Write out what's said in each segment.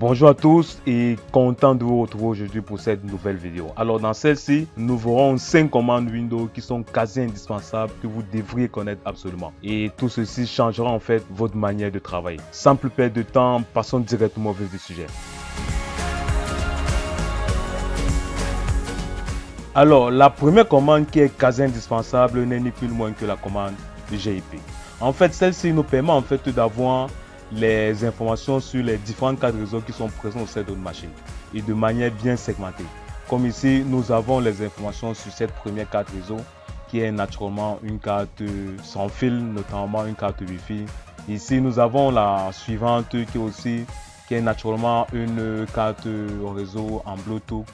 Bonjour à tous et content de vous retrouver aujourd'hui pour cette nouvelle vidéo. Alors dans celle-ci, nous verrons 5 commandes Windows qui sont quasi indispensables que vous devriez connaître absolument. Et tout ceci changera en fait votre manière de travailler. Sans plus perdre de temps, passons directement au vif du sujet. Alors la première commande qui est quasi indispensable n'est ni plus ni moins que la commande GIP. En fait, celle-ci nous permet en fait d'avoir les informations sur les différentes cartes réseau qui sont présentes au sein de notre machine et de manière bien segmentée. Comme ici, nous avons les informations sur cette première carte réseau qui est naturellement une carte sans fil, notamment une carte Wi-Fi. Ici, nous avons la suivante qui est naturellement une carte réseau en Bluetooth.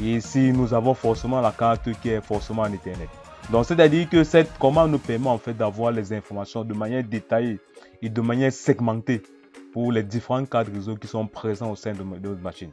Et ici, nous avons forcément la carte qui est forcément en Ethernet. Donc, c'est-à-dire que cette commande nous permet en fait d'avoir les informations de manière détaillée et de manière segmentée pour les différentes cartes réseau qui sont présentes au sein de notre machine.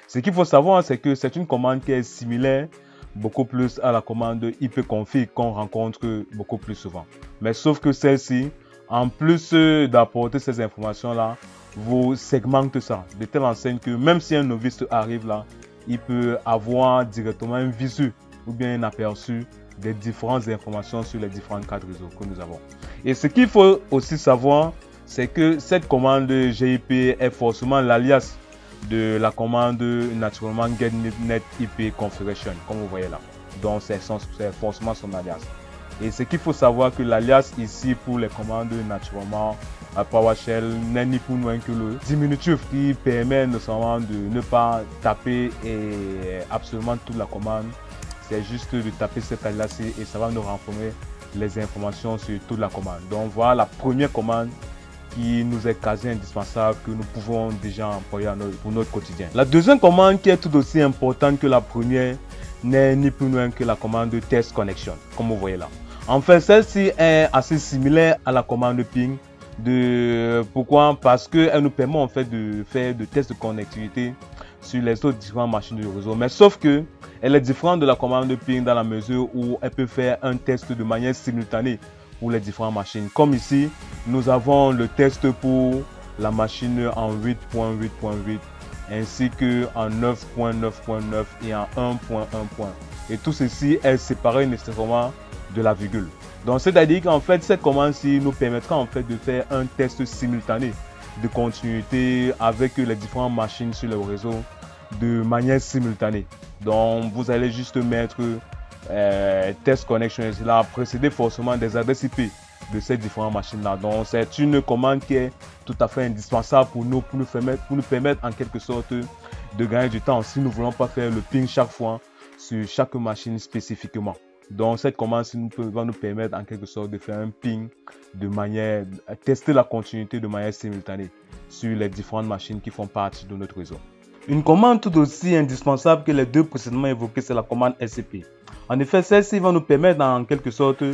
Ce qu'il faut savoir, c'est que c'est une commande qui est similaire beaucoup plus à la commande ipconfig qu'on rencontre beaucoup plus souvent. Mais sauf que celle-ci, en plus d'apporter ces informations-là, vous segmente ça de telle enseigne que même si un novice arrive là, il peut avoir directement un visu ou bien un aperçu des différentes informations sur les différentes cartes réseau que nous avons. Et ce qu'il faut aussi savoir, c'est que cette commande GIP est forcément l'alias de la commande naturellement GetNet IP Configuration, comme vous voyez là. Donc c'est forcément son alias. Et ce qu'il faut savoir que l'alias ici pour les commandes naturellement à PowerShell n'est ni plus loin que le diminutif qui permet notamment de ne pas taper absolument toute la commande. C'est juste de taper cet alias et ça va nous renfermer les informations sur toute la commande. Donc voilà la première commande qui nous est quasi indispensable, que nous pouvons déjà employer pour notre quotidien. La deuxième commande qui est tout aussi importante que la première n'est ni plus loin que la commande test connection, comme vous voyez là. En fait, celle-ci est assez similaire à la commande ping. Pourquoi? Parce qu'elle nous permet en fait de faire des tests de connectivité sur les autres différentes machines du réseau. Mais sauf que elle est différente de la commande ping dans la mesure où elle peut faire un test de manière simultanée pour les différentes machines. Comme ici, nous avons le test pour la machine en 8.8.8 ainsi que en 9.9.9 et en 1.1. Et tout ceci est séparé nécessairement de la virgule. Donc c'est-à-dire qu'en fait cette commande-ci nous permettra en fait de faire un test simultané de continuité avec les différentes machines sur le réseau de manière simultanée. Donc vous allez juste mettre test connection et cela précédé forcément des adresses IP de ces différentes machines là. Donc c'est une commande qui est tout à fait indispensable pour nous permettre en quelque sorte de gagner du temps si nous ne voulons pas faire le ping chaque fois sur chaque machine spécifiquement. Donc cette commande va nous permettre en quelque sorte de faire un ping de manière tester la continuité de manière simultanée sur les différentes machines qui font partie de notre réseau. Une commande tout aussi indispensable que les deux précédemment évoquées, c'est la commande SCP. En effet, celle-ci va nous permettre en quelque sorte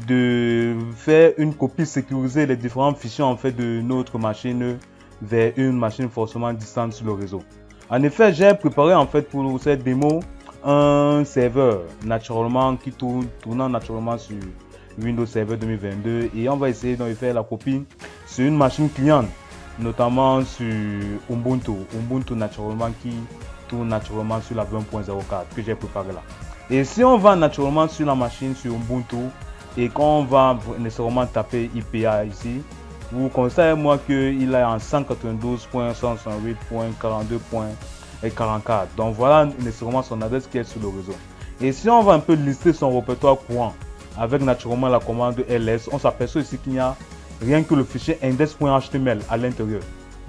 de faire une copie sécurisée des différents fichiers en fait de notre machine vers une machine forcément distante sur le réseau. En effet, j'ai préparé en fait pour cette démo un serveur naturellement qui tournant naturellement sur Windows Server 2022 et on va essayer de faire la copie sur une machine client, notamment sur Ubuntu naturellement qui tourne naturellement sur la 20.04 que j'ai préparé là. Et si on va naturellement sur la machine sur Ubuntu et qu'on va nécessairement taper IPA ici, vous constatez moi qu'il est en 192.168.42.44. Donc voilà nécessairement son adresse qui est sur le réseau. Et si on va un peu lister son répertoire courant avec naturellement la commande ls, on s'aperçoit ici qu'il n'y a rien que le fichier index.html à l'intérieur.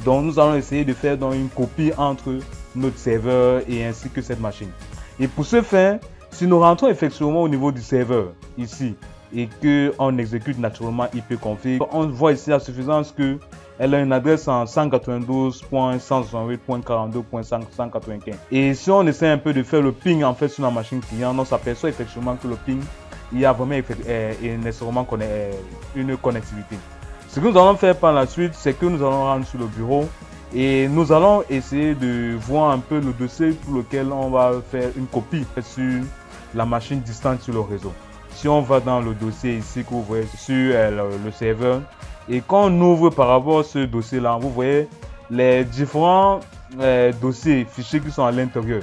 Donc nous allons essayer de faire donc une copie entre notre serveur et ainsi que cette machine. Et pour ce faire, si nous rentrons effectivement au niveau du serveur ici et que on exécute naturellement ipconfig, on voit ici la suffisance que elle a une adresse en 192.168.42.195. Et si on essaie un peu de faire le ping en fait sur la machine client, on s'aperçoit effectivement que le ping, il y a vraiment nécessairement une connectivité. Ce que nous allons faire par la suite, c'est que nous allons rendre sur le bureau et nous allons essayer de voir un peu le dossier pour lequel on va faire une copie sur la machine distante sur le réseau. Si on va dans le dossier ici que vous voyez sur le serveur et quand on ouvre par rapport à ce dossier là, vous voyez les différents dossiers, fichiers qui sont à l'intérieur,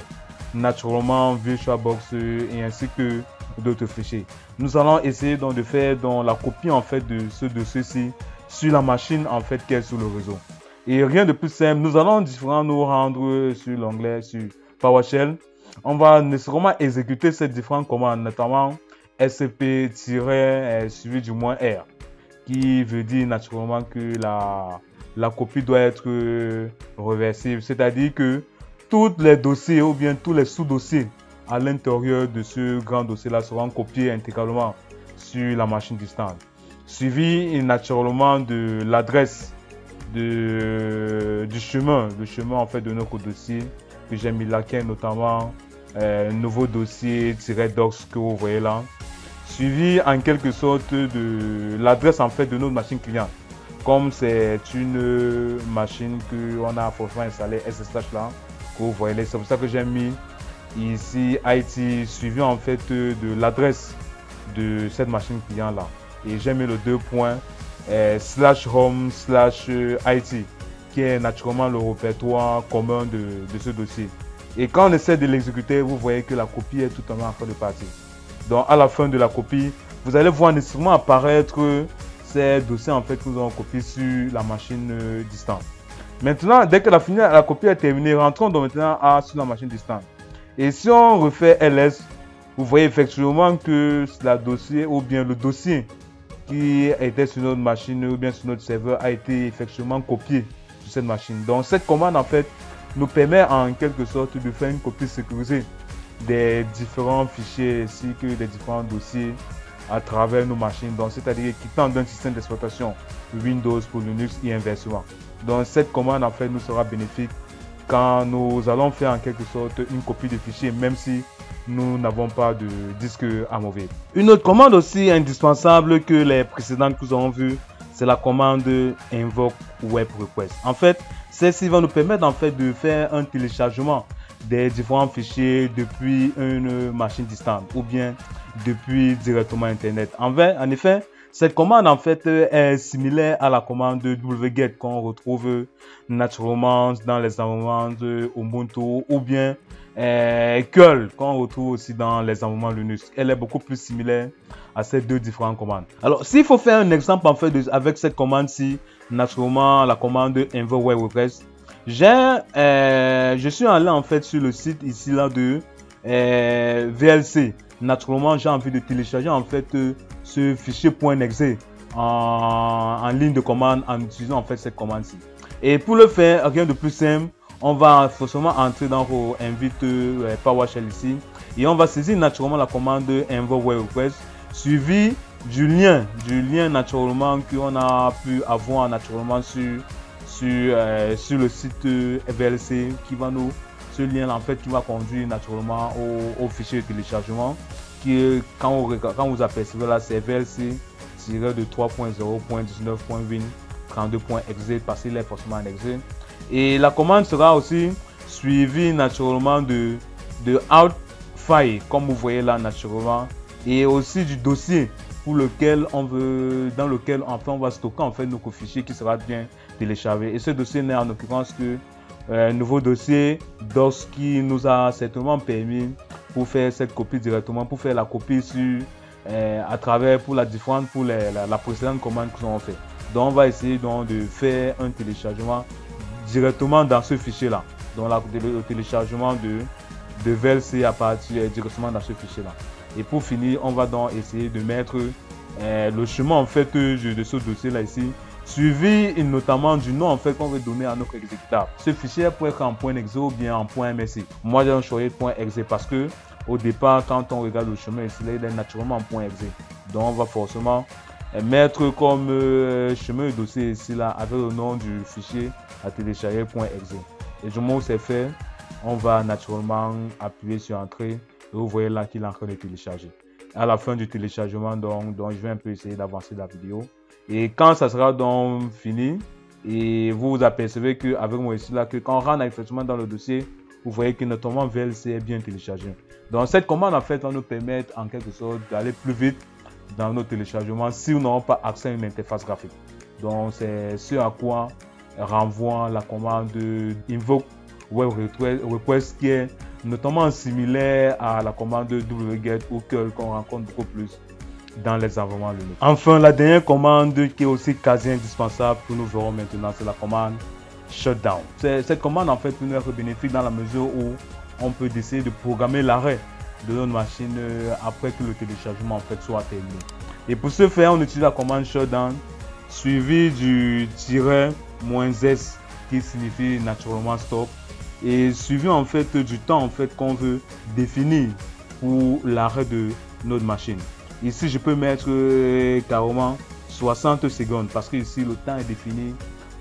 naturellement VirtualBox et ainsi que d'autres fichiers. Nous allons essayer donc de faire donc la copie en fait de ce dossier-ci sur la machine en fait qui est sur le réseau. Et rien de plus simple, nous allons nous rendre sur l'onglet sur PowerShell. On va nécessairement exécuter ces différentes commandes, notamment scp- suivi du -r, qui veut dire naturellement que la copie doit être réversible, c'est-à-dire que tous les dossiers ou bien tous les sous-dossiers à l'intérieur de ce grand dossier-là seront copiés intégralement sur la machine distante. Suivi naturellement de l'adresse du chemin, le chemin en fait de notre dossier que j'ai mis là, qui est notamment nouveau dossier-docs que vous voyez là. Suivi en quelque sorte de l'adresse en fait de notre machine client. Comme c'est une machine qu'on a forcément installée SSH là, que vous voyez, c'est pour ça que j'ai mis ici IT suivi en fait de l'adresse de cette machine client là. Et j'ai mis le 2 points /home/IT qui est naturellement le répertoire commun de ce dossier. Et quand on essaie de l'exécuter, vous voyez que la copie est tout en train de partir. Donc à la fin de la copie, vous allez voir nécessairement apparaître ces dossiers en fait que nous avons copiés sur la machine distante. Maintenant, dès que la copie est terminée, rentrons donc maintenant sur la machine distante. Et si on refait ls, vous voyez effectivement que la dossier ou bien le dossier qui était sur notre machine ou bien sur notre serveur a été effectivement copié sur cette machine. Donc cette commande en fait nous permet en quelque sorte de faire une copie sécurisée des différents fichiers ainsi que des différents dossiers à travers nos machines. Donc c'est-à-dire quittant d'un système d'exploitation Windows pour Linux et inversement. Donc cette commande en fait nous sera bénéfique quand nous allons faire en quelque sorte une copie de fichiers, même si nous n'avons pas de disque amovible. Une autre commande aussi indispensable que les précédentes que nous avons vues, c'est la commande invoke web request. En fait, celle-ci va nous permettre en fait de faire un téléchargement des différents fichiers depuis une machine distante ou bien depuis directement Internet. En effet, cette commande en fait est similaire à la commande wget qu'on retrouve naturellement dans les environnements de Ubuntu ou bien curl qu'on retrouve aussi dans les environnements Linux. Elle est beaucoup plus similaire à ces deux différentes commandes. Alors, s'il faut faire un exemple en fait avec cette commande-ci, naturellement la commande invoke web request, je suis allé en fait sur le site ici là de VLC. Naturellement, j'ai envie de télécharger en fait ce fichier .exe en ligne de commande en utilisant en fait cette commande-ci. Et pour le faire, rien de plus simple, on va forcément entrer dans vos invite PowerShell ici et on va saisir naturellement la commande invoke web request suivi du lien naturellement qu'on a pu avoir naturellement sur le site VLC qui va nous, ce lien en fait qui va conduire naturellement au fichier de téléchargement qui quand vous apercevez là c'est VLC-de 3.0.19.win32.exe parce qu'il est forcément annexé. Et la commande sera aussi suivie naturellement de out file comme vous voyez là naturellement et aussi du dossier pour lequel on va stocker en fait nos fichiers qui sera bien téléchargé. Et ce dossier n'est en l'occurrence que un nouveau dossier DOS qui nous a certainement permis pour faire cette copie directement, pour faire la copie sur à travers pour la précédente commande que nous avons fait. Donc on va essayer donc de faire un téléchargement directement dans ce fichier là. Donc le téléchargement de VLC à partir directement dans ce fichier là. Et pour finir, on va donc essayer de mettre le chemin en fait de ce dossier là ici, suivi notamment du nom en fait qu'on veut donner à notre exécutable. Ce fichier peut être en .exe ou bien en .msc. Moi j'ai choisi .exe parce que au départ quand on regarde le chemin ici, il est naturellement en .exe. Donc on va forcément mettre comme chemin de dossier ici là avec le nom du fichier à télécharger .exe. Et du moment où c'est fait, on va naturellement appuyer sur entrée et vous voyez là qu'il est en train de télécharger. À la fin du téléchargement, donc je vais un peu essayer d'avancer la vidéo. Et quand ça sera donc fini, et vous vous apercevez qu'avec moi ici là, que quand on rentre effectivement dans le dossier, vous voyez que notre commande VLC est bien téléchargé. Donc cette commande en fait va nous permettre en quelque sorte d'aller plus vite dans nos téléchargements si nous n'avons pas accès à une interface graphique. Donc c'est ce à quoi renvoie la commande invoke web request qui est notamment similaire à la commande wget ou curl qu'on rencontre beaucoup plus dans les environnements Linux. Enfin, la dernière commande qui est aussi quasi indispensable que nous verrons maintenant, c'est la commande shutdown. Cette commande en fait peut nous être bénéfique dans la mesure où on peut décider de programmer l'arrêt de notre machine après que le téléchargement en fait soit terminé. Et pour ce faire, on utilise la commande shutdown suivi du -s qui signifie naturellement stop et suivi en fait du temps en fait qu'on veut définir pour l'arrêt de notre machine. Ici, je peux mettre carrément 60 secondes parce que ici le temps est défini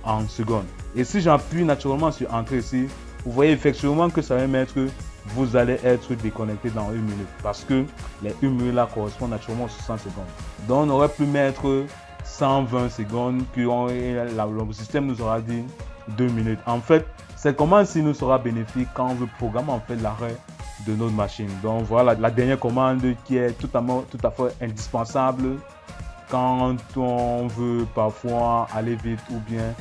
en secondes. Et si j'appuie naturellement sur entrée ici, vous voyez effectivement que ça va mettre vous allez être déconnecté dans 1 minute parce que les 1 minute là correspondent naturellement aux 60 secondes. Donc on aurait pu mettre 120 secondes que le système nous aura dit 2 minutes. En fait, cette commande-ci nous sera bénéfique quand on veut programmer en fait l'arrêt de notre machine. Donc voilà la dernière commande qui est tout à fait indispensable quand on veut parfois aller vite ou bien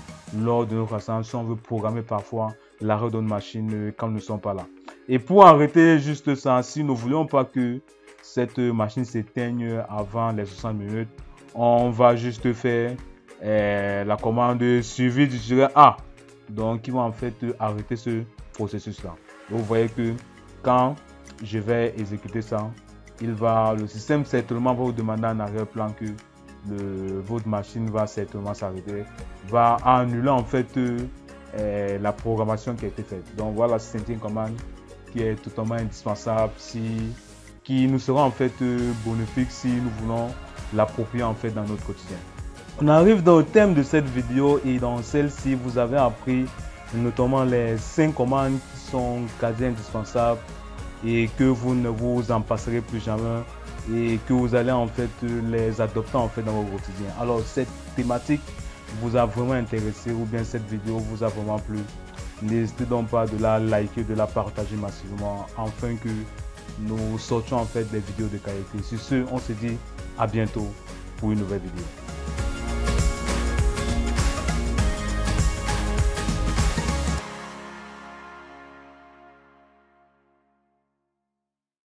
lors de notre ascension, on veut programmer parfois l'arrêt de notre machine quand nous ne sommes pas là. Et pour arrêter juste ça, si nous ne voulions pas que cette machine s'éteigne avant les 60 minutes, on va juste faire la commande suivie du -A. Donc, qui va en fait arrêter ce processus-là. Vous voyez que quand je vais exécuter ça, le système certainement va vous demander en arrière-plan que votre machine va certainement s'arrêter, va annuler en fait la programmation qui a été faite. Donc voilà, c'est une commande qui est totalement indispensable, qui nous sera en fait bénéfique si nous voulons l'approprier en fait dans notre quotidien. On arrive dans le thème de cette vidéo et dans celle-ci, vous avez appris notamment les 5 commandes qui sont quasi indispensables et que vous ne vous en passerez plus jamais et que vous allez en fait les adopter en fait dans votre quotidien. Alors cette thématique vous a vraiment intéressé ou bien cette vidéo vous a vraiment plu, n'hésitez donc pas de la liker, de la partager massivement afin que nous sortions en fait des vidéos de qualité. Sur ce, on se dit à bientôt pour une nouvelle vidéo.